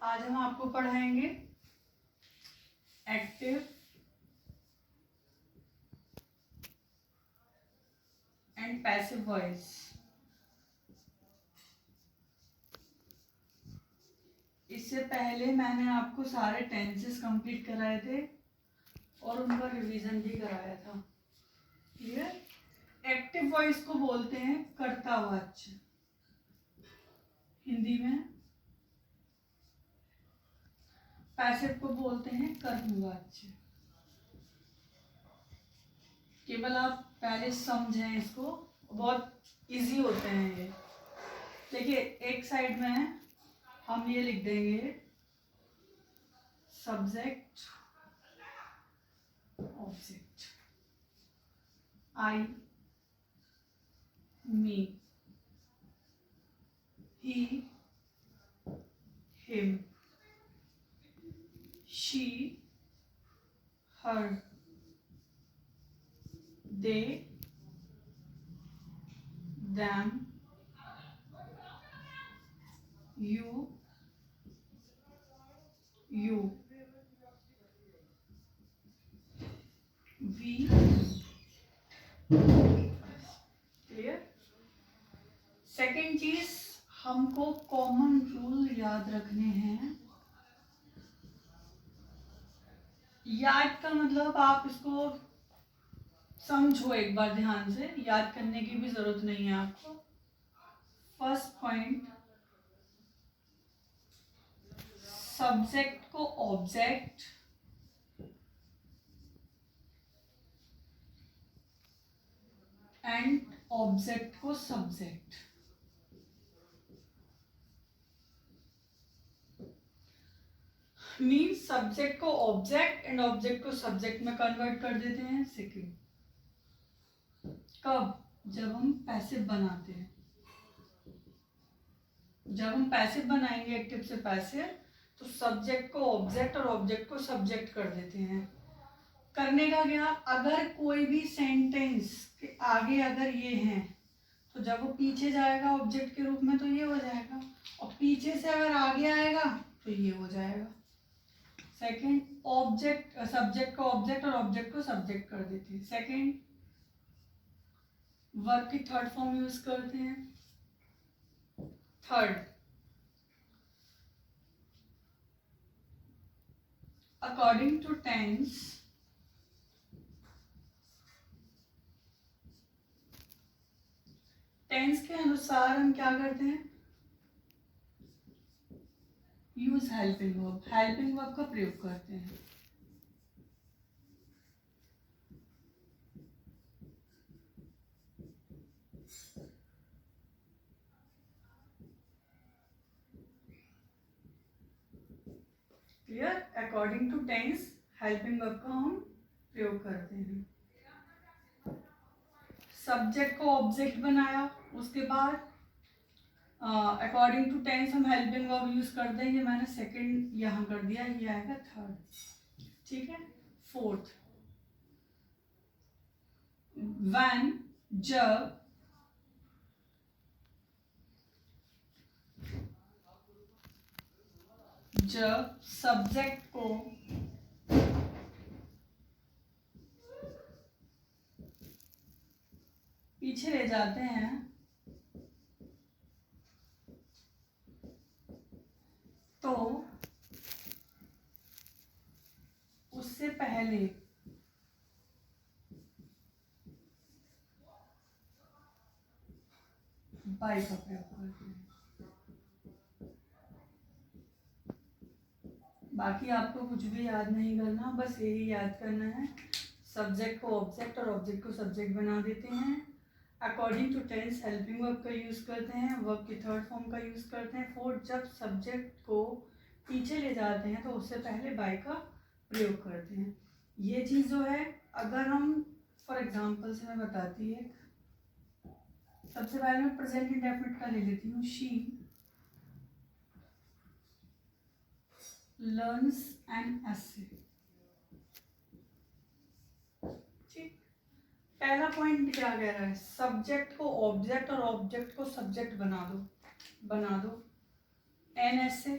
आज हम आपको पढ़ाएंगे एक्टिव एंड पैसिव वॉइस। इससे पहले मैंने आपको सारे टेंसेस कंप्लीट कराए थे और उनका रिवीजन भी कराया था। क्लियर? एक्टिव वॉइस को बोलते हैं कर्तावाच्य हिंदी में, पैसिव को बोलते हैं कर्मवाच्य। केवल आप पहले समझें इसको, बहुत इजी होते हैं ये। देखिए एक साइड में हम ये लिख देंगे subject object, I, me, he, him, she, her, they, them, you, we। Clear? Second चीज, हमको कॉमन रूल याद रखने हैं। याद का मतलब आप इसको समझो एक बार ध्यान से, याद करने की भी जरूरत नहीं है आपको। फर्स्ट पॉइंट, सब्जेक्ट को ऑब्जेक्ट एंड ऑब्जेक्ट को सब्जेक्ट। मीन्स सब्जेक्ट को ऑब्जेक्ट एंड ऑब्जेक्ट को सब्जेक्ट में कन्वर्ट कर देते हैं। सेकंड, कब? जब हम पैसिव बनाते हैं। जब हम पैसिव बनाएंगे एक्टिव से पैसिव, तो सब्जेक्ट को ऑब्जेक्ट और ऑब्जेक्ट को सब्जेक्ट कर देते हैं। करने का क्या? अगर कोई भी सेंटेंस के आगे अगर ये है तो जब वो पीछे जाएगा ऑब्जेक्ट के रूप में तो ये हो जाएगा, और पीछे से अगर आगे आएगा तो ये हो जाएगा। सेकंड, ऑब्जेक्ट सब्जेक्ट को ऑब्जेक्ट और ऑब्जेक्ट को सब्जेक्ट कर देते हैं। सेकंड, वर्ब की थर्ड फॉर्म यूज करते हैं। Third, according to tense tense के अनुसार हम क्या करते हैं? Use helping verb, helping verb का प्रयोग करते हैं। Clear? According to tense helping verb का हम प्रयोग करते हैं। सब्जेक्ट को ऑब्जेक्ट बनाया, उसके बाद अकॉर्डिंग टू टेंस हम हेल्पिंग वर्ब यूज कर देंगे। मैंने सेकंड यहाँ कर दिया, ये आएगा थर्ड। ठीक है? फोर्थ, व्हेन, जब, जब सब्जेक्ट को पीछे ले जाते हैं तो उससे पहले बाय का प्रयोग करते हैं। बाकी आपको कुछ भी याद नहीं करना, बस यही याद करना है। सब्जेक्ट को ऑब्जेक्ट और ऑब्जेक्ट को सब्जेक्ट बना देते हैं। According to tense helping verb का यूज करते हैं, वर्ब की थर्ड फॉर्म का यूज करते हैं। फोर्थ, जब सब्जेक्ट को पीछे ले जाते हैं तो उससे पहले बाय का प्रयोग करते हैं। ये चीज जो है, अगर हम फॉर एग्जाम्पल से मैं बताती है, सबसे पहले मैं प्रेजेंट इंडेफिनिट का ले लेती हूँ। She learns an essay. ठीक, पहला पॉइंट क्या कह रहा है? सब्जेक्ट को ऑब्जेक्ट और ऑब्जेक्ट को सब्जेक्ट बना दो, बना दो। An essay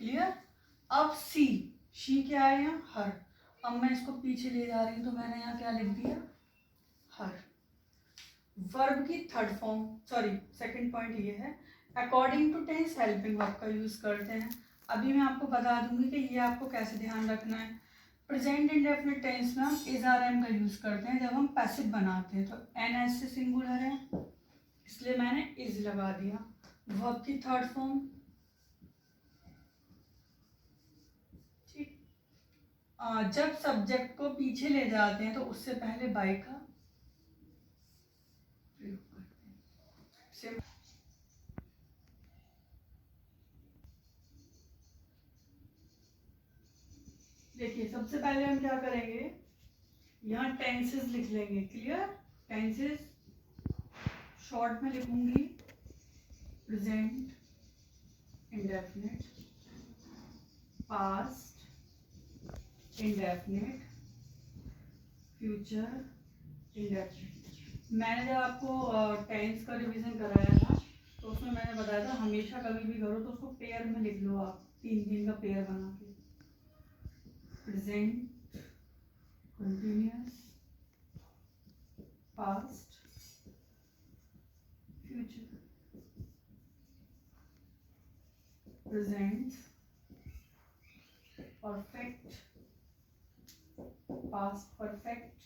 clear. अब शी क्या है यहाँ, हर। अब मैं इसको पीछे ले जा रही हूँ तो मैंने यहाँ क्या लिख दिया, हर। वर्ब की third form, sorry second point ये है, according to tense helping verb का यूज करते हैं। अभी मैं आपको बता दूंगी कि ये आपको कैसे ध्यान रखना है। प्रेजेंट इंडेफिनिट टेंस में हम इज आर एम का यूज करते हैं जब हम पैसिव बनाते हैं, तो एन एस से सिंगुलर है इसलिए मैंने इज लगा दिया। वर्ब की थर्ड फॉर्म, ठीक। जब सब्जेक्ट को पीछे ले जाते हैं तो उससे पहले बाय का प्रयोग करते हैं। देखिए सबसे पहले हम क्या करेंगे, यहाँ टेंसेस लिख लेंगे, क्लियर। टेंसेस शॉर्ट में लिखूंगी, present indefinite, past indefinite, future indefinite. मैंने जब आपको टेंस का रिवीजन कराया था तो उसमें मैंने बताया था हमेशा कभी भी करो तो उसको पेयर में लिख लो आप, 3-3 का पेयर बना के। Present continuous, past, future. Present perfect, past perfect,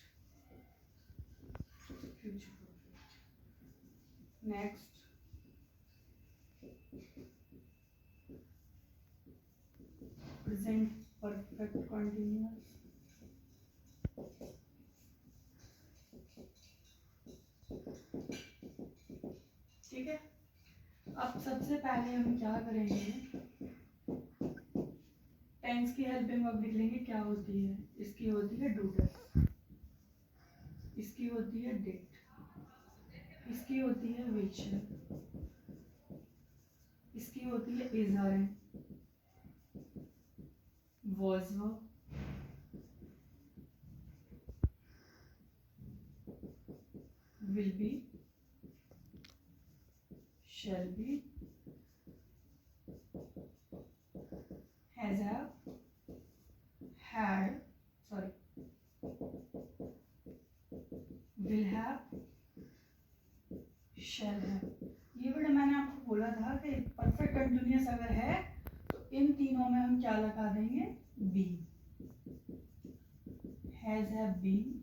future perfect. Next present perfect continuous, ठीक है। अब सबसे पहले हम क्या करेंगे, टेंस की हेल्पिंग वर्ब लिख लेंगे। क्या होती है, इसकी होती है डू डज, इसकी होती है डिड, इसकी होती है विच, इसकी होती है is are am, was verb, will be, shall be, has have, had, sorry, will have, shall have। ये वर्ड मैंने आपको बोला था कि परफेक्ट कंटिन्यूअस अगर है तो इन तीनों में हम क्या लगा देंगे, be. Has have been,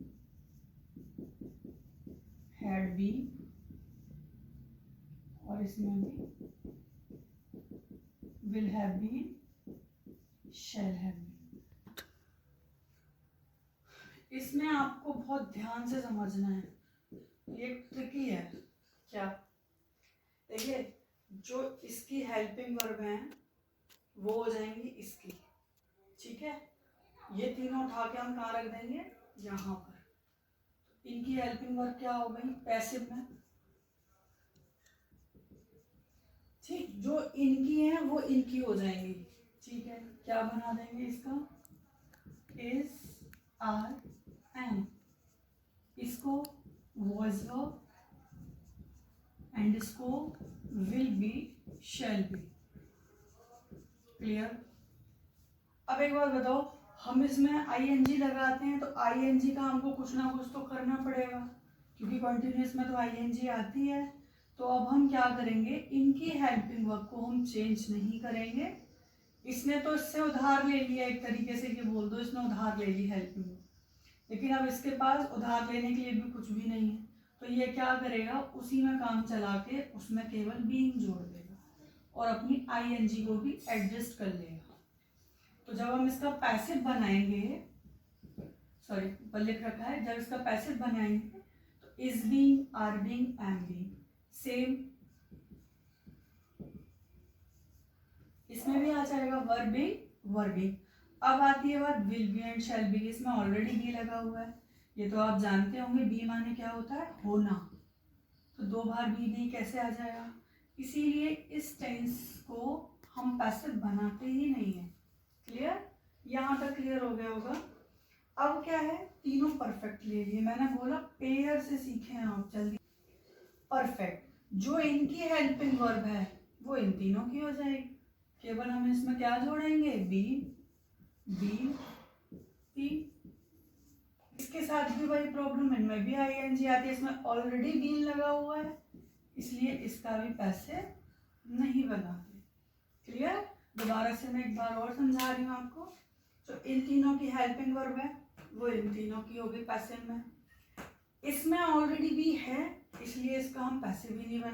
had been, और इसमें भी will have been, shall have been. इसमें आपको बहुत ध्यान से समझना है, ये ट्रिकी है। क्या, देखिए जो इसकी हेल्पिंग वर्ब हैं वो हो जाएंगी इसकी, ठीक है। ये तीनों उठा के हम कहाँ रख देंगे, यहाँ पर। इनकी हेल्पिंग वर्ब क्या हो गई, पैसिव में, ठीक। जो इनकी है वो इनकी हो जाएंगी, ठीक है। क्या बना देंगे इसका, इज आर एम, इसको वॉज वर्ब, एंड इसको will be, shall be. Clear. अब एक बात बताओ, हम इसमें आईएनजी लगाते हैं तो आईएनजी का हमको कुछ ना कुछ तो करना पड़ेगा, क्योंकि कंटिन्यूअस में तो आईएनजी आती है। तो अब हम क्या करेंगे, इनकी हेल्पिंग वर्ब को हम चेंज नहीं करेंगे। इसने तो इससे उधार ले लिया एक तरीके से, कि बोल दो इसने उधार ले ली हेल्पिंग वर्ब, लेकिन अब इसके पास उधार लेने के लिए भी कुछ भी नहीं है। तो ये क्या करेगा, उसी में काम चला के उसमें केवल बीइंग जोड़ देगा और अपनी आईएनजी को भी एडजस्ट कर लेगा। तो जब हम इसका पैसिव बनाएंगे, सॉरी ऊपर लिख रखा है, जब इसका पैसिव बनाएंगे तो is being, are being, am being, same. इसमें भी आ जाएगा वर्ब बीइंग, वर्ब बीइंग। अब आती है बात will be and shall be. इसमें ऑलरेडी बी लगा हुआ है, ये तो आप जानते होंगे। बी माने क्या होता है, होना। तो 2 बार बी कैसे आ जाएगा, इसीलिए इस टेंस को हम पैसिव बनाते ही नहीं है। क्लियर, यहाँ तक क्लियर हो गया होगा। अब क्या है, तीनों परफेक्ट ले लिए। मैंने बोला पेयर से सीखे हैं आप जल्दी। परफेक्ट, जो इनकी हेल्पिंग वर्ब है वो इन तीनों की हो जाएगी, केवल हम इसमें क्या जोड़ेंगे, बी बी पी। इसके साथ भी वही प्रॉब्लम, इनमें भी आईएनजी आती है, इसमें ऑलरेडी बीन लगा हुआ है, इसलिए इसका भी पैसे नहीं बनाते। क्लियर? दोबारा से मैं एक बार और समझा रही हूँ आपको। जो इन तीनों की हेल्पिंग वर्ब है वो इन तीनों की होगी पैसिव में। इसमें ऑलरेडी भी है, इसलिए इसका हम पैसिव भी नहीं बना।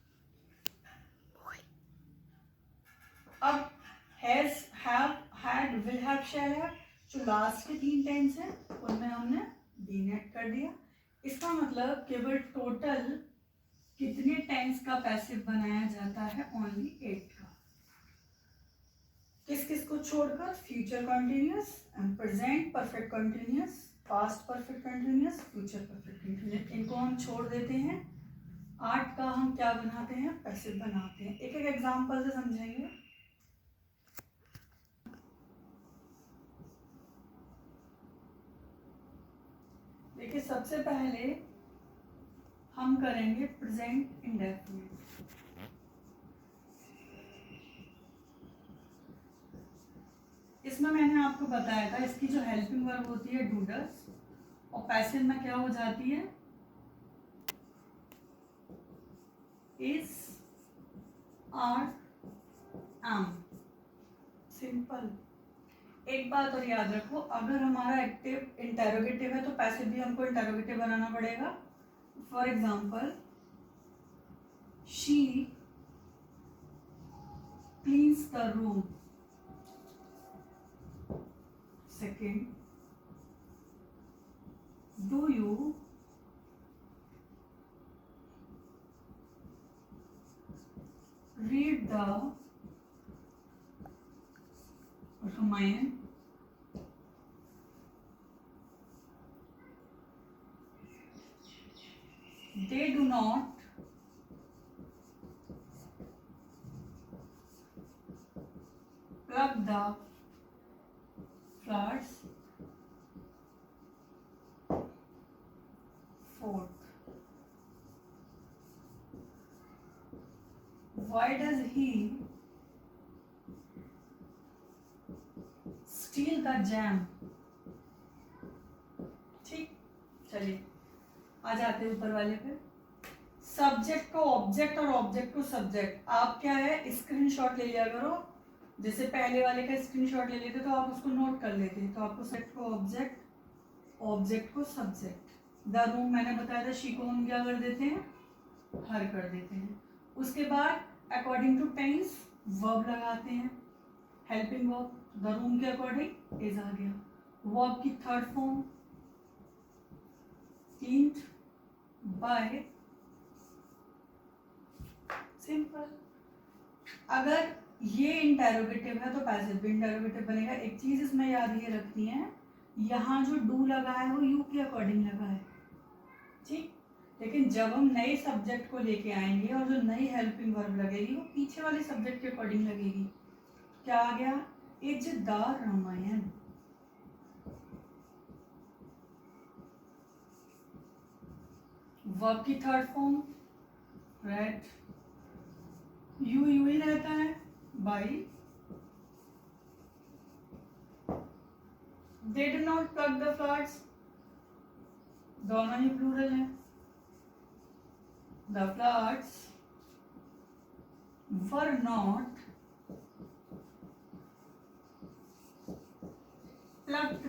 अब has, have, had, will have, shall have, जो लास्ट के 3 टेंस है उनमें हमने बीन ऐड कर दिया। इसका मतलब केवल टोटल कितने टेंस का पैसिव बनाया जाता है, ओनली 8 का। किस किस को छोड़कर, future continuous and present perfect continuous, past perfect continuous, future perfect continuous, इनको हम छोड़ देते हैं। 8 का हम क्या बनाते हैं, पैसिव बनाते हैं। एक एक एग्जांपल से समझेंगे। देखिए सबसे पहले हम करेंगे प्रेजेंट इंडेफिनिट। इसमें मैंने आपको बताया था इसकी जो हेल्पिंग वर्ब होती है डू डस, और पैसिव में क्या हो जाती है, इज, आर, एम। सिंपल। एक बात और याद रखो, अगर हमारा एक्टिव इंटेरोगेटिव है तो पैसिव भी हमको इंटेरोगेटिव बनाना पड़ेगा। For example, she cleans the room. Second, do you read the Ramayana? They do not pluck the flowers. Fourth, why does he steal the jam? ठीक, चलिए आ जाते हैं ऊपर वाले पे। सब्जेक्ट को ऑब्जेक्ट और ऑब्जेक्ट को सब्जेक्ट। आप क्या है, स्क्रीनशॉट ले लिया करो। जैसे पहले वाले का स्क्रीनशॉट ले लेते तो आप उसको नोट कर लेते, तो आपको सब्जेक्ट को ऑब्जेक्ट, ऑब्जेक्ट को सब्जेक्ट। द रूम मैंने बताया था, शी को हम क्या कर देते हैं, हर कर देते हैं। उसके बाद अकॉर्डिंग टू टेंस वर्ब लगाते हैं, हेल्पिंग वर्ब। द रूम के अकॉर्डिंग इज आ गया। वर्ब की third form cleaned by. Simple. अगर ये इंटेरोगेटिव है तो पैसिव भी इंटेरोगेटिव बनेगा। एक चीज इसमें याद ये रखनी है, यहाँ जो डू लगा है वो यू के अकॉर्डिंग लगा है, ठीक। लेकिन जब हम नए सब्जेक्ट को लेके आएंगे और जो नई हेल्पिंग वर्ब लगेगी वो पीछे वाले सब्जेक्ट के अकॉर्डिंग लगेगी। क्या आ गया, इज द रामायण। वर्ब की थर्ड फॉर्म रेड, यू ही रहता है, by. They do not pluck the flowers, दोनों ही प्लूरल है। The flowers were not plucked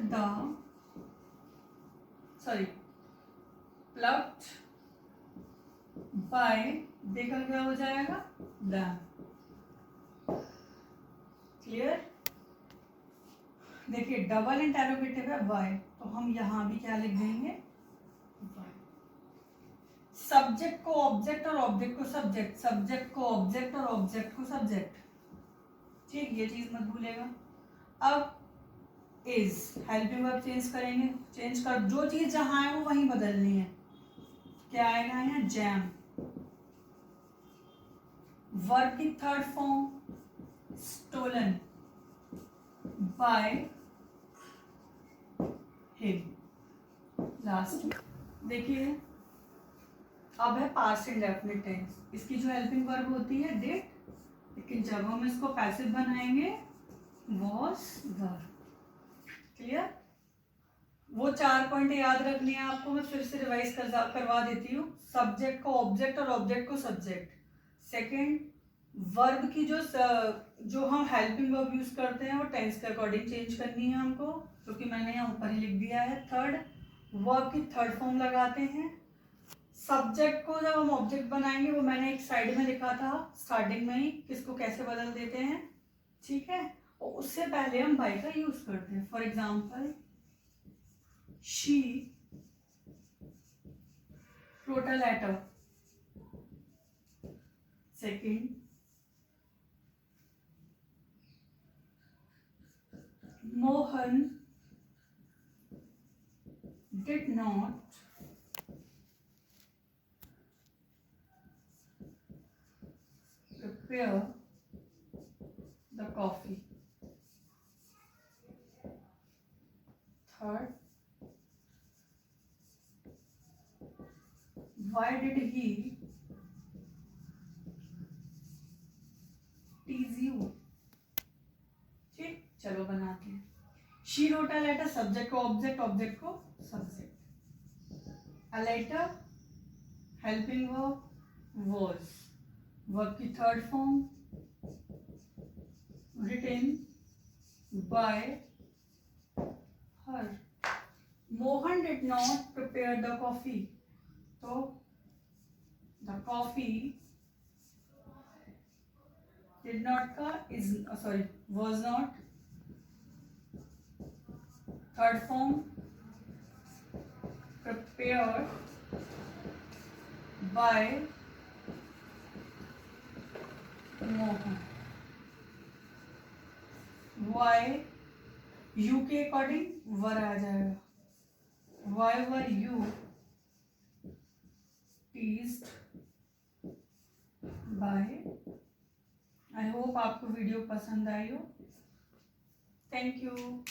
by, देखा क्या हो जाएगा, them। क्लियर? देखिए डबल इंटेरोगेटिव है बाय, तो हम यहां भी क्या लिख देंगे, बाय। सब्जेक्ट को ऑब्जेक्ट और ऑब्जेक्ट को सब्जेक्ट, सब्जेक्ट को ऑब्जेक्ट और ऑब्जेक्ट को सब्जेक्ट, ठीक, ये चीज मत भूलेगा। अब इज हेल्पिंग वर्ब चेंज करेंगे, चेंज कर, जो चीज जहां है वो वहीं बदलनी है। क्या आएगा यहाँ, जैम। वर्ब की third form stolen by him. Last देखिए, अब है पास्ट इंडेफिनिट टेंस। इसकी जो हेल्पिंग वर्ब होती है डिड, लेकिन जब हम इसको पैसिव बनाएंगे was were। क्लियर? वो 4 पॉइंट याद रखने हैं आपको, मैं फिर से रिवाइज करवा देती हूँ। सब्जेक्ट को ऑब्जेक्ट और ऑब्जेक्ट को सब्जेक्ट। सेकंड, वर्ब की जो हम हेल्पिंग वर्ब यूज करते हैं वो टेंस के अकॉर्डिंग चेंज करनी है हमको, क्योंकि मैंने यहाँ ऊपर ही लिख दिया है। थर्ड, वर्ब की थर्ड फॉर्म लगाते हैं। सब्जेक्ट को जब हम ऑब्जेक्ट बनाएंगे वो मैंने एक साइड में लिखा था स्टार्टिंग में ही, किसको कैसे बदल देते हैं, ठीक है। और उससे पहले हम बाय का यूज करते हैं। For example, she wrote a letter। Second, Mohan did not prepare the coffee। Third, why did he tease you। ठीक, चलो बनाते हैं। She wrote a letter, subject को ऑब्जेक्ट, ऑब्जेक्ट को subject. A letter, helping verb was, verb की third form written by her। Mohan did not prepare the coffee, तो the coffee did not का is was not। Third form prepared by Mohan। why, you के according वर आ जाएगा। why were you teased by। I hope आपको video पसंद आई हो। Thank you.